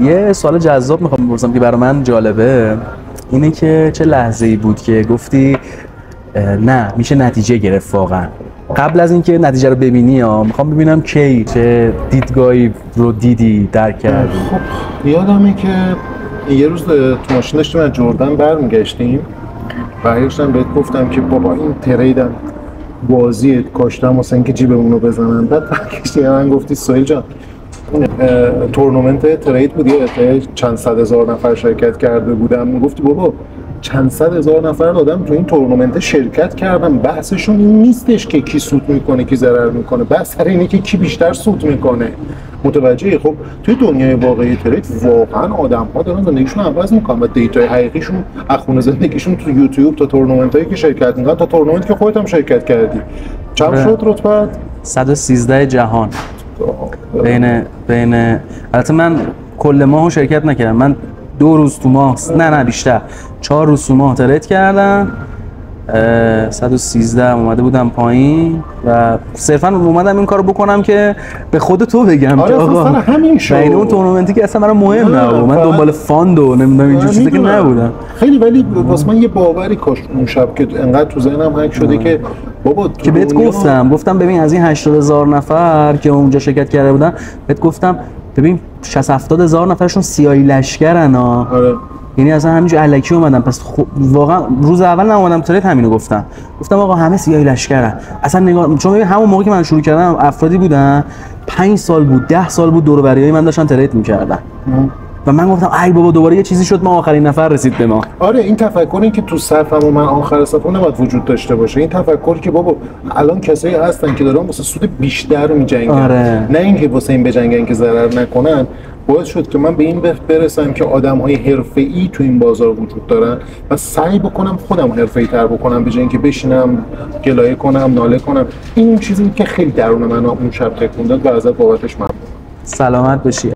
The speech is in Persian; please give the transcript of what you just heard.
یه سوال جذاب میخوام بپرسم که برای من جالبه، اینه که چه لحظه‌ای بود که گفتی نه میشه نتیجه گرفت واقعا؟ قبل از اینکه نتیجه رو ببینی میخوام ببینم کی چه دیدگاهی رو دیدی درک کردی. خب یادمه که یه روز تو ماشین داشتیم از جردن برمیگشتیم، برگشتم بهت گفتم که بابا این تریدم بازی کاشتم واسه اینکه جیبمون رو بزنن. بعد برگشتی من گفتی سهیل جان تورنمنت ترید بود، یه چند صد هزار نفر شرکت کرده بودم. گفتی بابا چند صد هزار نفر آدم تو این تورنمنت شرکت کردن، بحثشون این نیستش که کی سود میکنه کی ضرر میکنه، بحث سر اینه که کی بیشتر سود میکنه. متوجهی؟ خب توی دنیای واقعی ترید واقعا آدم‌ها دارن زندگیشون عوض میکنن و دیتای حقیقیشون از خونه زندگیشون تو یوتیوب تا تورنمنتایی که شرکت میکنن تا تورنمنتی که خودت هم شرکت کردی. چند شد رتبت؟ 113 جهان. بین البته من کل ماهو شرکت نکردم، من 2 روز تو ماه، نه بیشتر 4 روز تو ماه ترید کردم. 113 اومده بودم پایین و صرفا اومدم این کارو بکنم که به خود تو بگم که آقا همین شو بین اون تورنمنتی که اصلا برام مهم نبود، من دنبال فاند و نمیدونم اینجور چیزا که نبودم خیلی. ولی واسه من یه باوری کاش اون شب که انقدر تو ذهنم هک شده که بابا که بهت گفتم ببین از این 80000 نفر که اونجا شرکت کرده بودن، بهت گفتم ببین 60-70 هزار نفرشون سیاهی لشکرن ها. آره. یعنی اصلا همینجور الکی اومدم. پس واقعا روز اول اومدم ترید همینو گفتم آقا همه سیاهی لشکرن. اصلا نگاه، چون همون موقعی که من شروع کردم افرادی بودن 5 سال بود 10 سال بود دور و بریای من داشتن ترید می‌کردن و من گفتم ای بابا دوباره یه چیزی شد، ما آخرین نفر رسید به ما. آره این تفکری که تو صفم و من آخر صف نباید وجود داشته باشه. این تفکری که بابا الان کسایی هستن که دارن واسه سود بیشتر می‌جنگن. آره. نه اینکه واسه این بجنگن که ضرر نکنن. باعث شد که من به این برسم که آدم‌های حرفه‌ای تو این بازار وجود دارن و سعی بکنم خودم حرفه‌ای‌تر بکنم به جای اینکه بشینم گلایه کنم ناله کنم. این چیزی که خیلی درون من اون شب تکون داد و ازت بابتش ممنون. سلامت باشی.